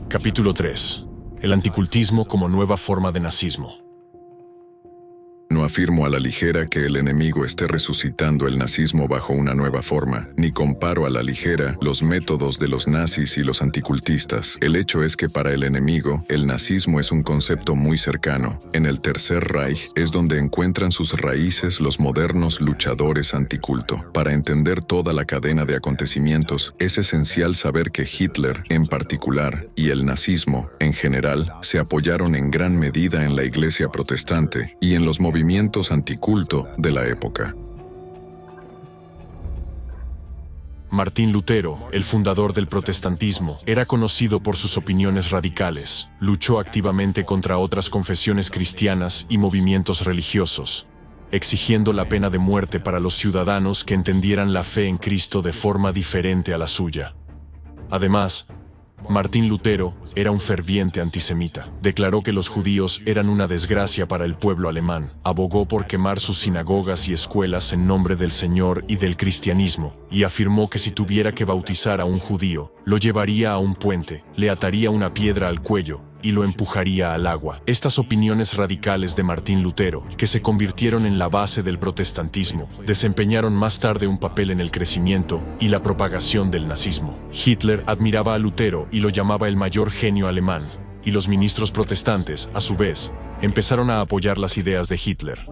Capítulo 3. El anticultismo como nueva forma de nazismo. No afirmo a la ligera que el enemigo esté resucitando el nazismo bajo una nueva forma, ni comparo a la ligera los métodos de los nazis y los anticultistas. El hecho es que para el enemigo, el nazismo es un concepto muy cercano. En el Tercer Reich es donde encuentran sus raíces los modernos luchadores anticulto. Para entender toda la cadena de acontecimientos, es esencial saber que Hitler, en particular, y el nazismo, en general, se apoyaron en gran medida en la Iglesia protestante y en los movimientos anticulto de la época. Martín Lutero, el fundador del protestantismo, era conocido por sus opiniones radicales. Luchó activamente contra otras confesiones cristianas y movimientos religiosos, exigiendo la pena de muerte para los ciudadanos que entendieran la fe en Cristo de forma diferente a la suya. Además, Martín Lutero era un ferviente antisemita. Declaró que los judíos eran una desgracia para el pueblo alemán. Abogó por quemar sus sinagogas y escuelas en nombre del Señor y del cristianismo, y afirmó que si tuviera que bautizar a un judío, lo llevaría a un puente, le ataría una piedra al cuello y lo empujaría al agua. Estas opiniones radicales de Martín Lutero, que se convirtieron en la base del protestantismo, desempeñaron más tarde un papel en el crecimiento y la propagación del nazismo. Hitler admiraba a Lutero y lo llamaba el mayor genio alemán, y los ministros protestantes, a su vez, empezaron a apoyar las ideas de Hitler.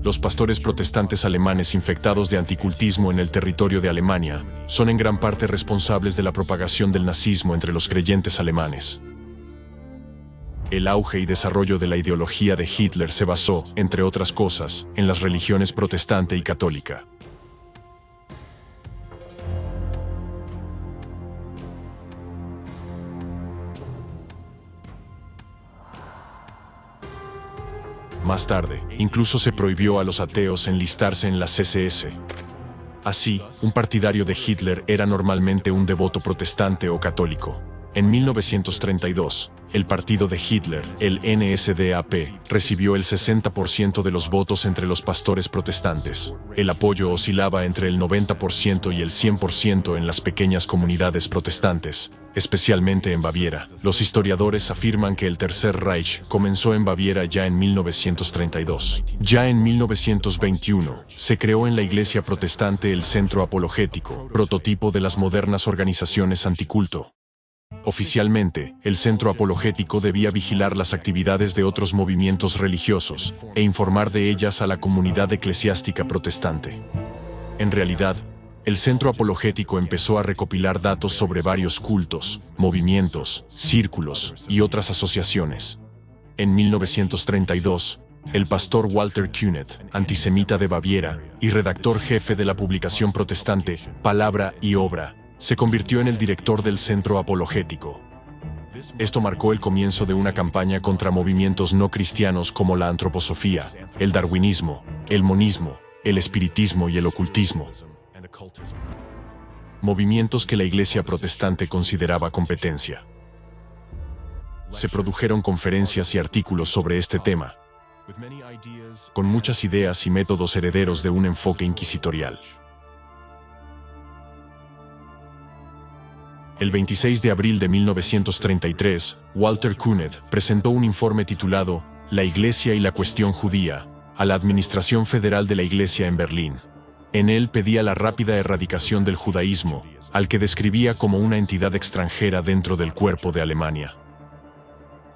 Los pastores protestantes alemanes infectados de anticultismo en el territorio de Alemania son en gran parte responsables de la propagación del nazismo entre los creyentes alemanes. El auge y desarrollo de la ideología de Hitler se basó, entre otras cosas, en las religiones protestante y católica. Más tarde, incluso se prohibió a los ateos enlistarse en las SS. Así, un partidario de Hitler era normalmente un devoto protestante o católico. En 1932, el partido de Hitler, el NSDAP, recibió el 60% de los votos entre los pastores protestantes. El apoyo oscilaba entre el 90% y el 100% en las pequeñas comunidades protestantes, especialmente en Baviera. Los historiadores afirman que el Tercer Reich comenzó en Baviera ya en 1932. Ya en 1921, se creó en la Iglesia protestante el Centro Apologético, prototipo de las modernas organizaciones anticulto. Oficialmente, el Centro Apologético debía vigilar las actividades de otros movimientos religiosos e informar de ellas a la comunidad eclesiástica protestante. En realidad, el Centro Apologético empezó a recopilar datos sobre varios cultos, movimientos, círculos y otras asociaciones. En 1932, el pastor Walter Künneth, antisemita de Baviera y redactor jefe de la publicación protestante Palabra y Obra, se convirtió en el director del Centro Apologético. Esto marcó el comienzo de una campaña contra movimientos no cristianos como la antroposofía, el darwinismo, el monismo, el espiritismo y el ocultismo. Movimientos que la Iglesia protestante consideraba competencia. Se produjeron conferencias y artículos sobre este tema, con muchas ideas y métodos herederos de un enfoque inquisitorial. El 26 de abril de 1933, Walter Künneth presentó un informe titulado La Iglesia y la cuestión judía a la Administración Federal de la Iglesia en Berlín. En él pedía la rápida erradicación del judaísmo, al que describía como una entidad extranjera dentro del cuerpo de Alemania.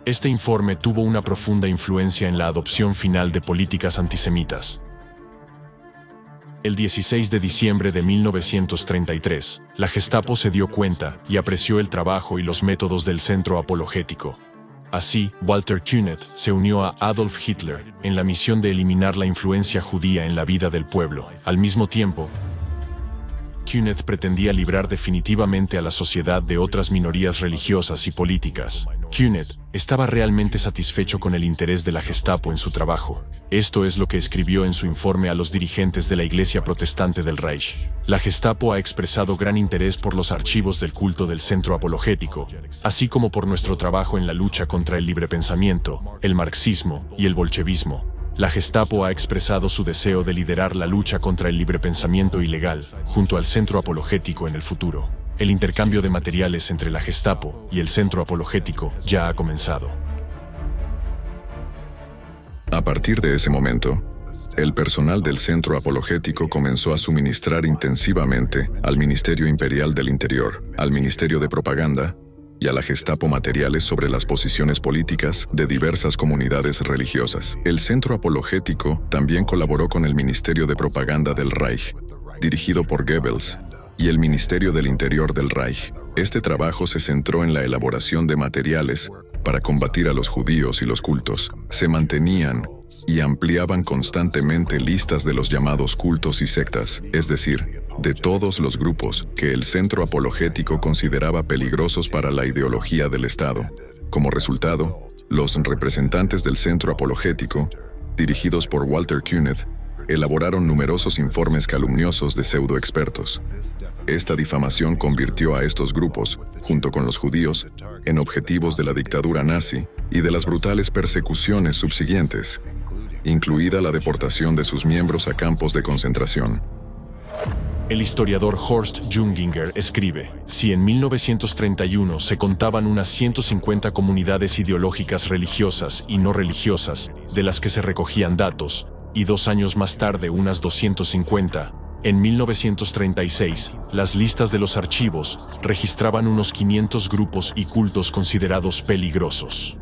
Este informe tuvo una profunda influencia en la adopción final de políticas antisemitas. El 16 de diciembre de 1933, la Gestapo se dio cuenta y apreció el trabajo y los métodos del Centro Apologético. Así, Walter Künneth se unió a Adolf Hitler en la misión de eliminar la influencia judía en la vida del pueblo. Al mismo tiempo, Künneth pretendía librar definitivamente a la sociedad de otras minorías religiosas y políticas. Künneth estaba realmente satisfecho con el interés de la Gestapo en su trabajo. Esto es lo que escribió en su informe a los dirigentes de la Iglesia protestante del Reich. La Gestapo ha expresado gran interés por los archivos del culto del Centro Apologético, así como por nuestro trabajo en la lucha contra el librepensamiento, el marxismo y el bolchevismo. La Gestapo ha expresado su deseo de liderar la lucha contra el librepensamiento ilegal, junto al Centro Apologético en el futuro. el intercambio de materiales entre la Gestapo y el centro apologético ya ha comenzado. A partir de ese momento, el personal del centro apologético comenzó a suministrar intensivamente al Ministerio Imperial del Interior, al Ministerio de Propaganda y a la Gestapo materiales sobre las posiciones políticas de diversas comunidades religiosas. El centro apologético también colaboró con el Ministerio de Propaganda del Reich, dirigido por Goebbels, y el Ministerio del Interior del Reich. Este trabajo se centró en la elaboración de materiales para combatir a los judíos y los cultos. Se mantenían y ampliaban constantemente listas de los llamados cultos y sectas, es decir, de todos los grupos que el centro apologético consideraba peligrosos para la ideología del Estado. Como resultado, los representantes del centro apologético, dirigidos por Walter Künneth, elaboraron numerosos informes calumniosos de pseudoexpertos. Esta difamación convirtió a estos grupos, junto con los judíos, en objetivos de la dictadura nazi y de las brutales persecuciones subsiguientes, incluida la deportación de sus miembros a campos de concentración. El historiador Horst Junginger escribe: si en 1931 se contaban unas 150 comunidades ideológicas religiosas y no religiosas, de las que se recogían datos, y 2 años más tarde unas 250, en 1936, las listas de los archivos registraban unos 500 grupos y cultos considerados peligrosos.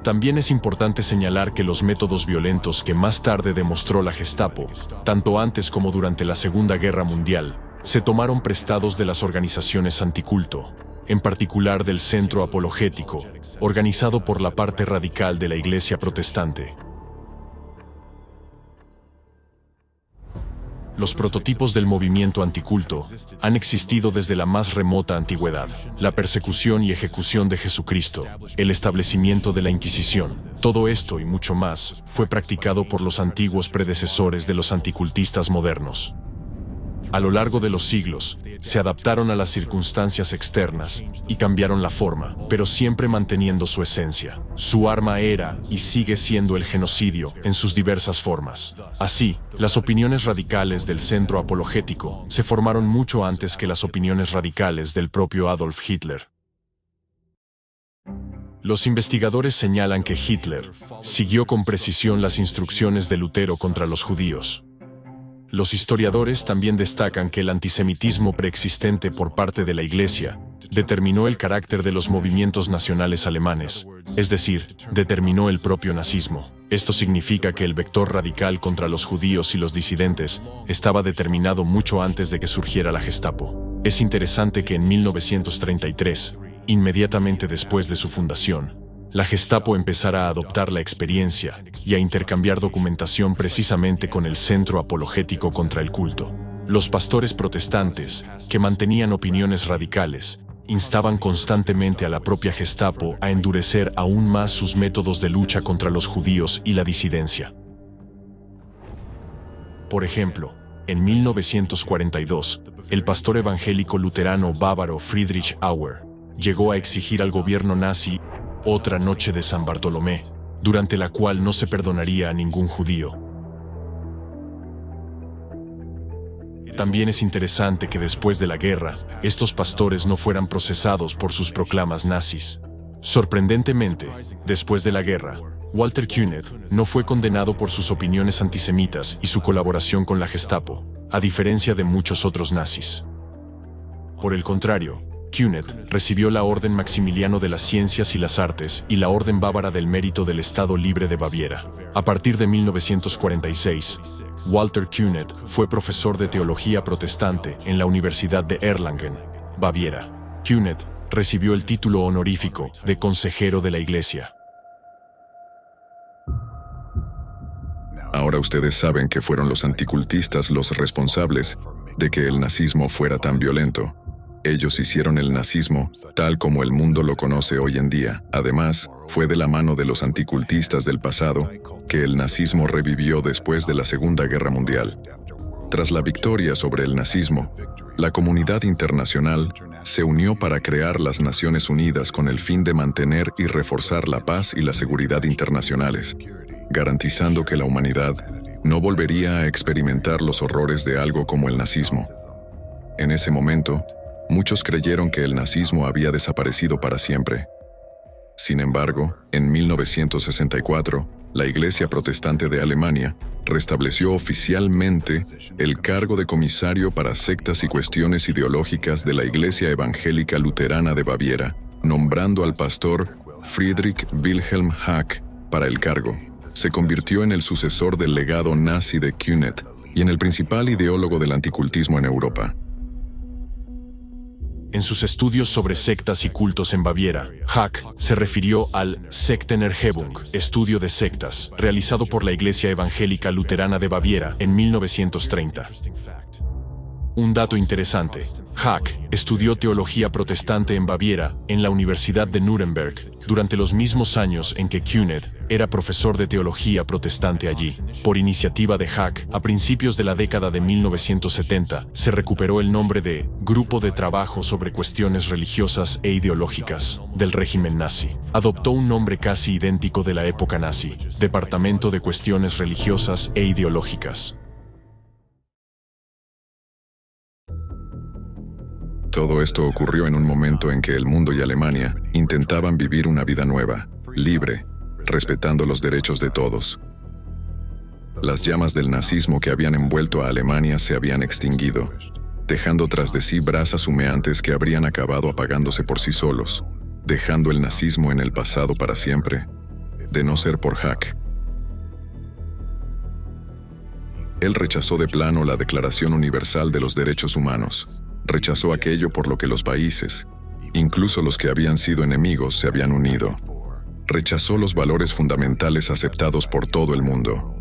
También es importante señalar que los métodos violentos que más tarde demostró la Gestapo, tanto antes como durante la Segunda Guerra Mundial, se tomaron prestados de las organizaciones anticulto, en particular del Centro Apologético, organizado por la parte radical de la Iglesia protestante. Los prototipos del movimiento anticulto han existido desde la más remota antigüedad. La persecución y ejecución de Jesucristo, el establecimiento de la Inquisición, todo esto y mucho más fue practicado por los antiguos predecesores de los anticultistas modernos. A lo largo de los siglos, se adaptaron a las circunstancias externas y cambiaron la forma, pero siempre manteniendo su esencia. Su arma era y sigue siendo el genocidio en sus diversas formas. Así, las opiniones radicales del centro apologético se formaron mucho antes que las opiniones radicales del propio Adolf Hitler. Los investigadores señalan que Hitler siguió con precisión las instrucciones de Lutero contra los judíos. Los historiadores también destacan que el antisemitismo preexistente por parte de la Iglesia determinó el carácter de los movimientos nacionales alemanes, es decir, determinó el propio nazismo. Esto significa que el vector radical contra los judíos y los disidentes estaba determinado mucho antes de que surgiera la Gestapo. Es interesante que en 1933, inmediatamente después de su fundación, la Gestapo empezara a adoptar la experiencia y a intercambiar documentación precisamente con el Centro Apologético contra el Culto. Los pastores protestantes, que mantenían opiniones radicales, instaban constantemente a la propia Gestapo a endurecer aún más sus métodos de lucha contra los judíos y la disidencia. Por ejemplo, en 1942, el pastor evangélico luterano bávaro Friedrich Auer llegó a exigir al gobierno nazi otra noche de San Bartolomé, durante la cual no se perdonaría a ningún judío. También es interesante que después de la guerra, estos pastores no fueran procesados por sus proclamas nazis. Sorprendentemente, después de la guerra, Walter Künneth no fue condenado por sus opiniones antisemitas y su colaboración con la Gestapo, a diferencia de muchos otros nazis. Por el contrario, Künneth recibió la Orden Maximiliano de las Ciencias y las Artes y la Orden Bávara del Mérito del Estado Libre de Baviera. A partir de 1946, Walter Künneth fue profesor de teología protestante en la Universidad de Erlangen, Baviera. Künneth recibió el título honorífico de consejero de la Iglesia. Ahora ustedes saben que fueron los anticultistas los responsables de que el nazismo fuera tan violento. Ellos hicieron el nazismo tal como el mundo lo conoce hoy en día. Además, fue de la mano de los anticultistas del pasado que el nazismo revivió después de la Segunda Guerra Mundial. Tras la victoria sobre el nazismo, la comunidad internacional se unió para crear las Naciones Unidas con el fin de mantener y reforzar la paz y la seguridad internacionales, garantizando que la humanidad no volvería a experimentar los horrores de algo como el nazismo. En ese momento, muchos creyeron que el nazismo había desaparecido para siempre. Sin embargo, en 1964, la Iglesia Protestante de Alemania restableció oficialmente el cargo de comisario para sectas y cuestiones ideológicas de la Iglesia Evangélica Luterana de Baviera, nombrando al pastor Friedrich Wilhelm Hack para el cargo. Se convirtió en el sucesor del legado nazi de Kühnet y en el principal ideólogo del anticultismo en Europa. En sus estudios sobre sectas y cultos en Baviera, Hack se refirió al Sektenerhebung, estudio de sectas, realizado por la Iglesia Evangélica Luterana de Baviera en 1930. Un dato interesante: Hack estudió teología protestante en Baviera, en la Universidad de Nuremberg, durante los mismos años en que Kühnet era profesor de teología protestante allí. Por iniciativa de Hack, a principios de la década de 1970, se recuperó el nombre de Grupo de Trabajo sobre Cuestiones Religiosas e Ideológicas del régimen nazi. Adoptó un nombre casi idéntico de la época nazi: Departamento de Cuestiones Religiosas e Ideológicas. Todo esto ocurrió en un momento en que el mundo y Alemania intentaban vivir una vida nueva, libre, respetando los derechos de todos. Las llamas del nazismo que habían envuelto a Alemania se habían extinguido, dejando tras de sí brasas humeantes que habrían acabado apagándose por sí solos, dejando el nazismo en el pasado para siempre, de no ser por Hack. Él rechazó de plano la Declaración Universal de los Derechos Humanos. Rechazó aquello por lo que los países, incluso los que habían sido enemigos, se habían unido. Rechazó los valores fundamentales aceptados por todo el mundo,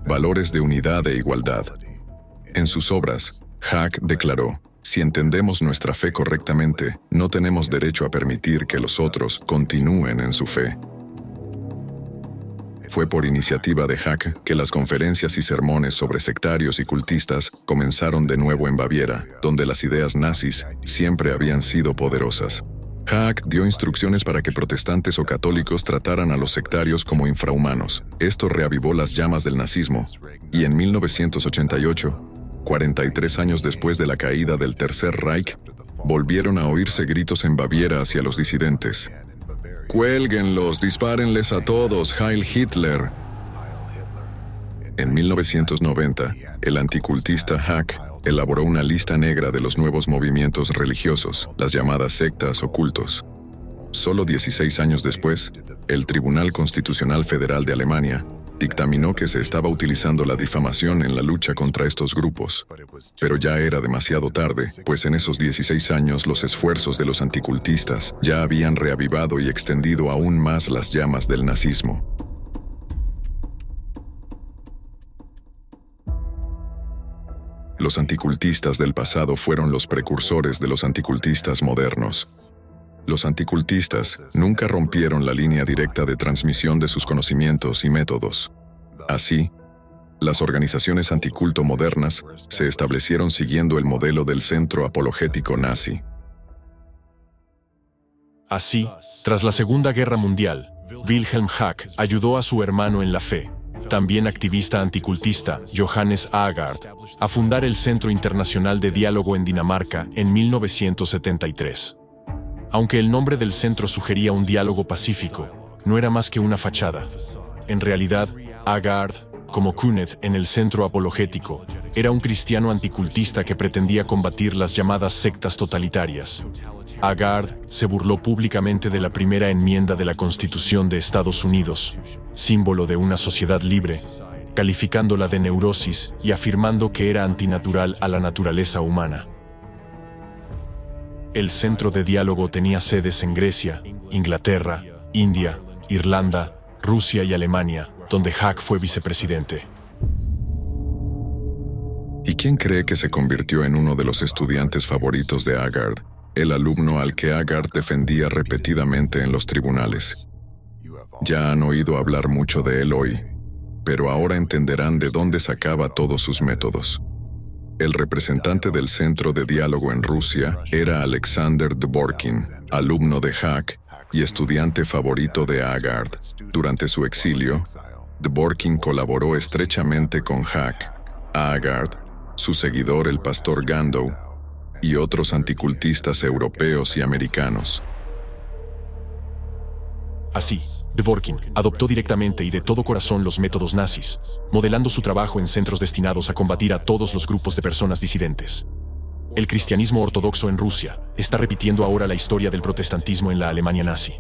valores de unidad e igualdad. En sus obras, Hack declaró: si entendemos nuestra fe correctamente, no tenemos derecho a permitir que los otros continúen en su fe. Fue por iniciativa de Hack que las conferencias y sermones sobre sectarios y cultistas comenzaron de nuevo en Baviera, donde las ideas nazis siempre habían sido poderosas. Hack dio instrucciones para que protestantes o católicos trataran a los sectarios como infrahumanos. Esto reavivó las llamas del nazismo, y en 1988, 43 años después de la caída del Tercer Reich, volvieron a oírse gritos en Baviera hacia los disidentes: ¡cuélguenlos, dispárenles a todos, Heil Hitler! En 1990, el anticultista Hack elaboró una lista negra de los nuevos movimientos religiosos, las llamadas sectas o cultos. Solo 16 años después, el Tribunal Constitucional Federal de Alemania dictaminó que se estaba utilizando la difamación en la lucha contra estos grupos. Pero ya era demasiado tarde, pues en esos 16 años los esfuerzos de los anticultistas ya habían reavivado y extendido aún más las llamas del nazismo. Los anticultistas del pasado fueron los precursores de los anticultistas modernos. Los anticultistas nunca rompieron la línea directa de transmisión de sus conocimientos y métodos. Así, las organizaciones anticulto modernas se establecieron siguiendo el modelo del centro apologético nazi. Así, tras la Segunda Guerra Mundial, Wilhelm Hack ayudó a su hermano en la fe, también activista anticultista, Johannes Aagaard, a fundar el Centro Internacional de Diálogo en Dinamarca en 1973. Aunque el nombre del centro sugería un diálogo pacífico, no era más que una fachada. En realidad, Aagaard, como Kühnet en el centro apologético, era un cristiano anticultista que pretendía combatir las llamadas sectas totalitarias. Aagaard se burló públicamente de la primera enmienda de la Constitución de Estados Unidos, símbolo de una sociedad libre, calificándola de neurosis y afirmando que era antinatural a la naturaleza humana. El centro de diálogo tenía sedes en Grecia, Inglaterra, India, Irlanda, Rusia y Alemania, donde Hack fue vicepresidente. ¿Y quién cree que se convirtió en uno de los estudiantes favoritos de Aagaard, el alumno al que Aagaard defendía repetidamente en los tribunales? Ya han oído hablar mucho de él hoy, pero ahora entenderán de dónde sacaba todos sus métodos. El representante del centro de diálogo en Rusia era Alexander Dvorkin, alumno de Hack y estudiante favorito de Aagaard. Durante su exilio, Dvorkin colaboró estrechamente con Hack, Aagaard, su seguidor el pastor Gandow, y otros anticultistas europeos y americanos. Así, Dworkin adoptó directamente y de todo corazón los métodos nazis, modelando su trabajo en centros destinados a combatir a todos los grupos de personas disidentes. El cristianismo ortodoxo en Rusia está repitiendo ahora la historia del protestantismo en la Alemania nazi.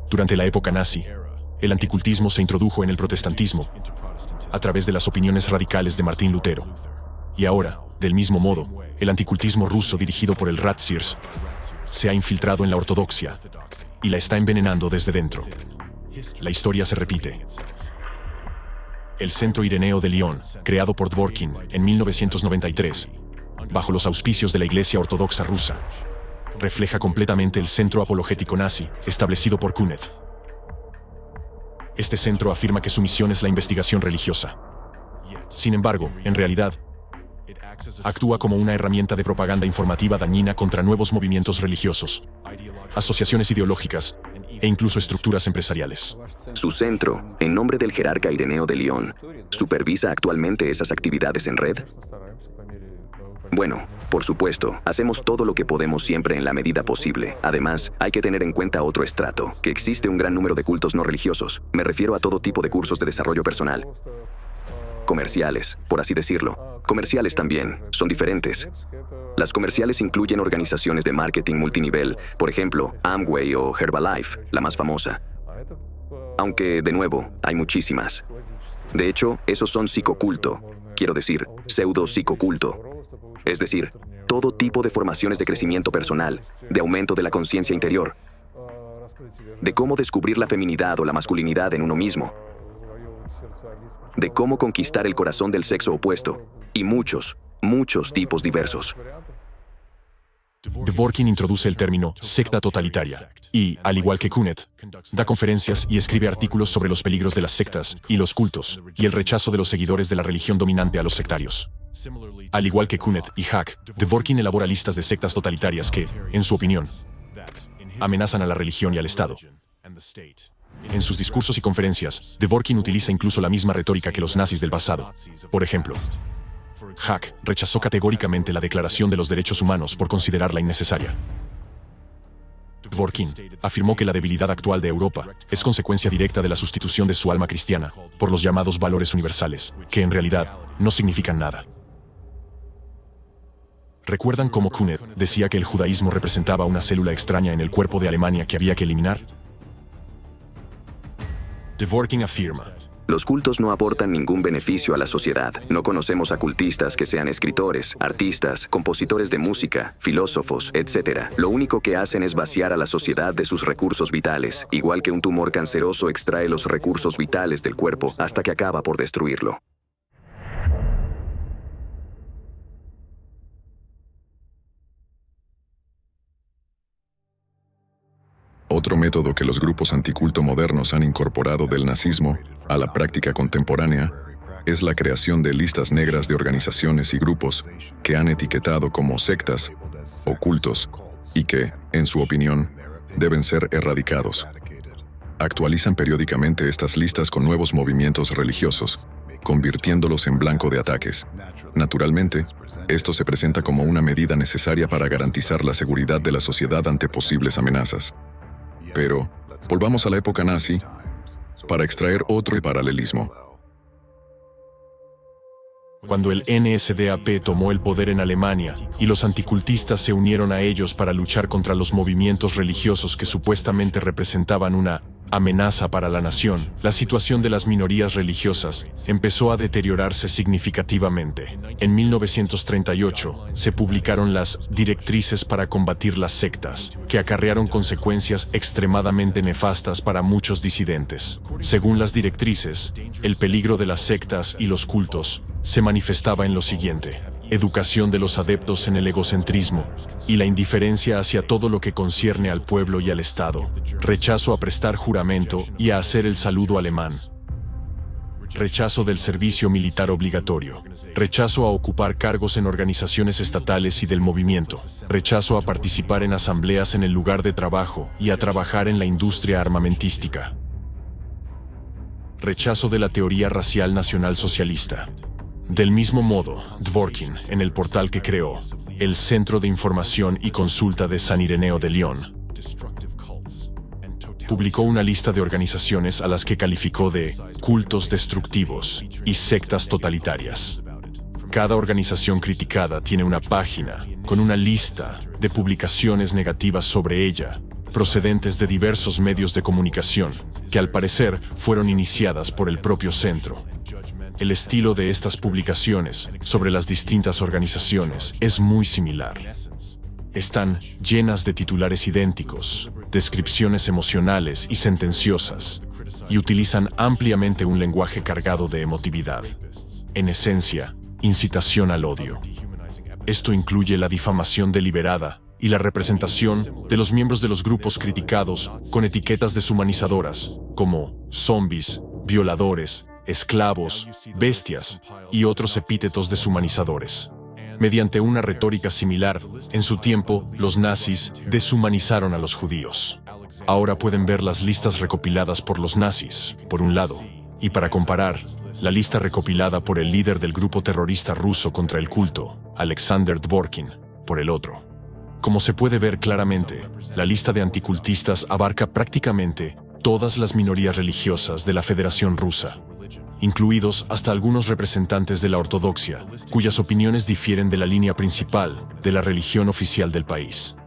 Durante la época nazi, el anticultismo se introdujo en el protestantismo a través de las opiniones radicales de Martín Lutero. Y ahora, del mismo modo, el anticultismo ruso dirigido por el Ratzirs se ha infiltrado en la ortodoxia y la está envenenando desde dentro. La historia se repite. El Centro Ireneo de Lyon, creado por Dworkin en 1993, bajo los auspicios de la Iglesia Ortodoxa rusa, refleja completamente el centro apologético nazi establecido por Kuneth. Este centro afirma que su misión es la investigación religiosa. Sin embargo, en realidad, actúa como una herramienta de propaganda informativa dañina contra nuevos movimientos religiosos, asociaciones ideológicas e incluso estructuras empresariales. Su centro, en nombre del jerarca Ireneo de Lyon, ¿supervisa actualmente esas actividades en red? Bueno, por supuesto, hacemos todo lo que podemos siempre en la medida posible. Además, hay que tener en cuenta otro estrato, que existe un gran número de cultos no religiosos. Me refiero a todo tipo de cursos de desarrollo personal. Comerciales, por así decirlo. Comerciales también, son diferentes. Las comerciales incluyen organizaciones de marketing multinivel, por ejemplo, Amway o Herbalife, la más famosa. Aunque, de nuevo, hay muchísimas. De hecho, esos son psicoculto, quiero decir, pseudo-psicoculto. Es decir, todo tipo de formaciones de crecimiento personal, de aumento de la conciencia interior, de cómo descubrir la feminidad o la masculinidad en uno mismo, de cómo conquistar el corazón del sexo opuesto, y muchos tipos diversos. Dworkin introduce el término secta totalitaria y, al igual que Kuneth, da conferencias y escribe artículos sobre los peligros de las sectas y los cultos y el rechazo de los seguidores de la religión dominante a los sectarios. Al igual que Kuneth y Hack, Dworkin elabora listas de sectas totalitarias que, en su opinión, amenazan a la religión y al Estado. En sus discursos y conferencias, Dworkin utiliza incluso la misma retórica que los nazis del pasado. Por ejemplo, Hack rechazó categóricamente la Declaración de los Derechos Humanos por considerarla innecesaria. Dworkin afirmó que la debilidad actual de Europa es consecuencia directa de la sustitución de su alma cristiana por los llamados valores universales, que en realidad no significan nada. ¿Recuerdan cómo Kuneth decía que el judaísmo representaba una célula extraña en el cuerpo de Alemania que había que eliminar? Dworkin afirma: los cultos no aportan ningún beneficio a la sociedad. No conocemos a cultistas que sean escritores, artistas, compositores de música, filósofos, etc. Lo único que hacen es vaciar a la sociedad de sus recursos vitales, igual que un tumor canceroso extrae los recursos vitales del cuerpo hasta que acaba por destruirlo. Otro método que los grupos anticulto modernos han incorporado del nazismo a la práctica contemporánea es la creación de listas negras de organizaciones y grupos que han etiquetado como sectas o cultos y que, en su opinión, deben ser erradicados. Actualizan periódicamente estas listas con nuevos movimientos religiosos, convirtiéndolos en blanco de ataques. Naturalmente, esto se presenta como una medida necesaria para garantizar la seguridad de la sociedad ante posibles amenazas. Pero, volvamos a la época nazi para extraer otro paralelismo. Cuando el NSDAP tomó el poder en Alemania y los anticultistas se unieron a ellos para luchar contra los movimientos religiosos que supuestamente representaban una amenaza para la nación, la situación de las minorías religiosas empezó a deteriorarse significativamente. En 1938 se publicaron las Directrices para combatir las sectas, que acarrearon consecuencias extremadamente nefastas para muchos disidentes. Según las directrices, el peligro de las sectas y los cultos se manifestaba en lo siguiente: educación de los adeptos en el egocentrismo y la indiferencia hacia todo lo que concierne al pueblo y al Estado, rechazo a prestar juramento y a hacer el saludo alemán, rechazo del servicio militar obligatorio, rechazo a ocupar cargos en organizaciones estatales y del movimiento, rechazo a participar en asambleas en el lugar de trabajo y a trabajar en la industria armamentística, rechazo de la teoría racial nacional socialista, Del mismo modo, Dworkin, en el portal que creó, el Centro de Información y Consulta de San Ireneo de León, publicó una lista de organizaciones a las que calificó de cultos destructivos y sectas totalitarias. Cada organización criticada tiene una página con una lista de publicaciones negativas sobre ella, procedentes de diversos medios de comunicación, que al parecer fueron iniciadas por el propio centro. El estilo de estas publicaciones sobre las distintas organizaciones es muy similar. Están llenas de titulares idénticos, descripciones emocionales y sentenciosas, y utilizan ampliamente un lenguaje cargado de emotividad. En esencia, incitación al odio. Esto incluye la difamación deliberada y la representación de los miembros de los grupos criticados con etiquetas deshumanizadoras, como zombies, violadores, esclavos, bestias y otros epítetos deshumanizadores. Mediante una retórica similar, en su tiempo, los nazis deshumanizaron a los judíos. Ahora pueden ver las listas recopiladas por los nazis, por un lado, y para comparar, la lista recopilada por el líder del grupo terrorista ruso contra el culto, Alexander Dworkin, por el otro. Como se puede ver claramente, la lista de anticultistas abarca prácticamente todas las minorías religiosas de la Federación Rusa, incluidos hasta algunos representantes de la ortodoxia, cuyas opiniones difieren de la línea principal de la religión oficial del país.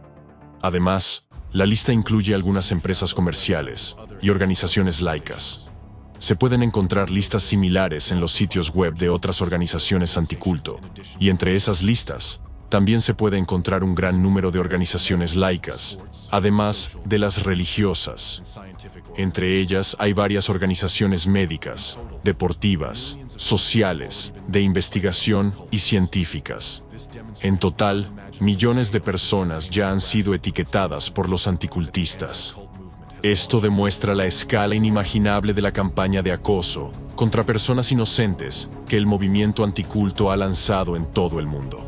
Además, la lista incluye algunas empresas comerciales y organizaciones laicas. Se pueden encontrar listas similares en los sitios web de otras organizaciones anticulto, y entre esas listas, también se puede encontrar un gran número de organizaciones laicas, además de las religiosas. Entre ellas hay varias organizaciones médicas, deportivas, sociales, de investigación y científicas. En total, millones de personas ya han sido etiquetadas por los anticultistas. Esto demuestra la escala inimaginable de la campaña de acoso contra personas inocentes que el movimiento anticulto ha lanzado en todo el mundo.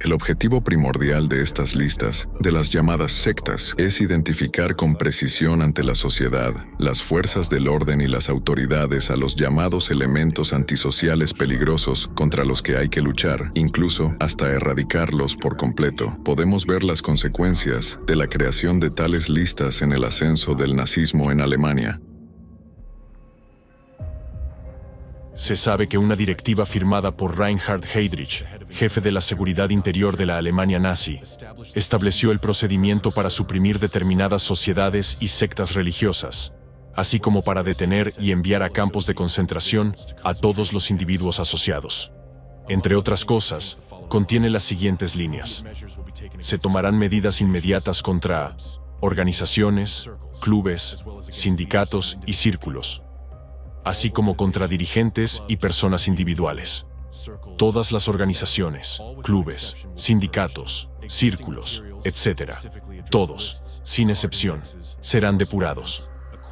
El objetivo primordial de estas listas, de las llamadas sectas, es identificar con precisión ante la sociedad, las fuerzas del orden y las autoridades a los llamados elementos antisociales peligrosos contra los que hay que luchar, incluso hasta erradicarlos por completo. Podemos ver las consecuencias de la creación de tales listas en el ascenso del nazismo en Alemania. Se sabe que una directiva firmada por Reinhard Heydrich, jefe de la seguridad interior de la Alemania nazi, estableció el procedimiento para suprimir determinadas sociedades y sectas religiosas, así como para detener y enviar a campos de concentración a todos los individuos asociados. Entre otras cosas, contiene las siguientes líneas. Se tomarán medidas inmediatas contra organizaciones, clubes, sindicatos y círculos, así como contra dirigentes y personas individuales. Todas las organizaciones, clubes, sindicatos, círculos, etc., todos, sin excepción, serán depurados.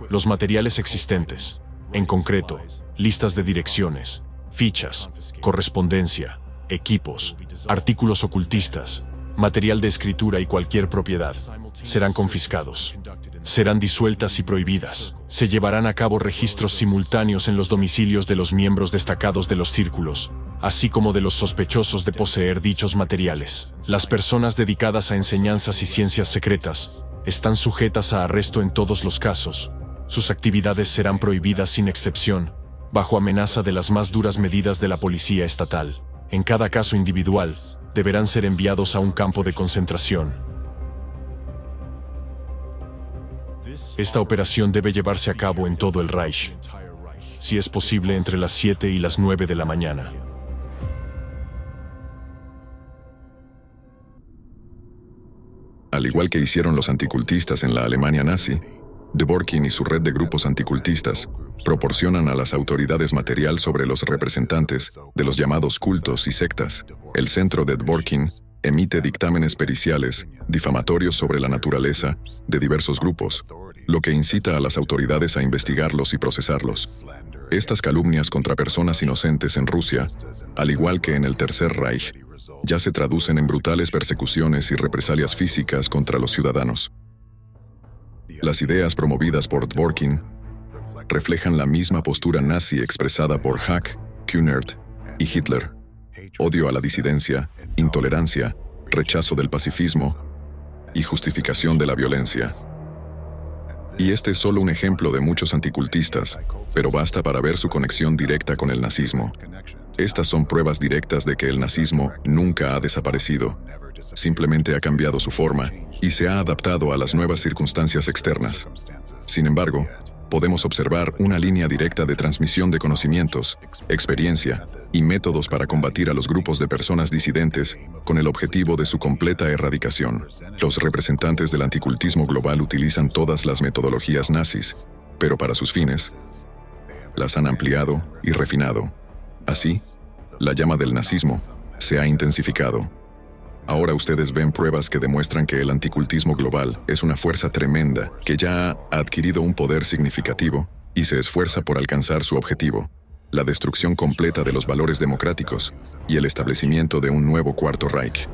Los materiales existentes, en concreto, listas de direcciones, fichas, correspondencia, equipos, artículos ocultistas, material de escritura y cualquier propiedad, serán confiscados. Serán disueltas y prohibidas. Se llevarán a cabo registros simultáneos en los domicilios de los miembros destacados de los círculos, así como de los sospechosos de poseer dichos materiales. Las personas dedicadas a enseñanzas y ciencias secretas están sujetas a arresto en todos los casos. Sus actividades serán prohibidas sin excepción, bajo amenaza de las más duras medidas de la policía estatal. En cada caso individual, deberán ser enviados a un campo de concentración. Esta operación debe llevarse a cabo en todo el Reich, si es posible entre las 7 y las 9 de la mañana. Al igual que hicieron los anticultistas en la Alemania nazi, Dworkin y su red de grupos anticultistas proporcionan a las autoridades material sobre los representantes de los llamados cultos y sectas. El centro de Dworkin emite dictámenes periciales, difamatorios sobre la naturaleza de diversos grupos, lo que incita a las autoridades a investigarlos y procesarlos. Estas calumnias contra personas inocentes en Rusia, al igual que en el Tercer Reich, ya se traducen en brutales persecuciones y represalias físicas contra los ciudadanos. Las ideas promovidas por Dworkin reflejan la misma postura nazi expresada por Hack, Kühnert y Hitler: odio a la disidencia, intolerancia, rechazo del pacifismo y justificación de la violencia. Y este es solo un ejemplo de muchos anticultistas, pero basta para ver su conexión directa con el nazismo. Estas son pruebas directas de que el nazismo nunca ha desaparecido, simplemente ha cambiado su forma y se ha adaptado a las nuevas circunstancias externas. Sin embargo, podemos observar una línea directa de transmisión de conocimientos, experiencia y métodos para combatir a los grupos de personas disidentes con el objetivo de su completa erradicación. Los representantes del anticultismo global utilizan todas las metodologías nazis, pero para sus fines, las han ampliado y refinado. Así, la llama del nazismo se ha intensificado. Ahora ustedes ven pruebas que demuestran que el anticultismo global es una fuerza tremenda que ya ha adquirido un poder significativo y se esfuerza por alcanzar su objetivo: la destrucción completa de los valores democráticos y el establecimiento de un nuevo Cuarto Reich.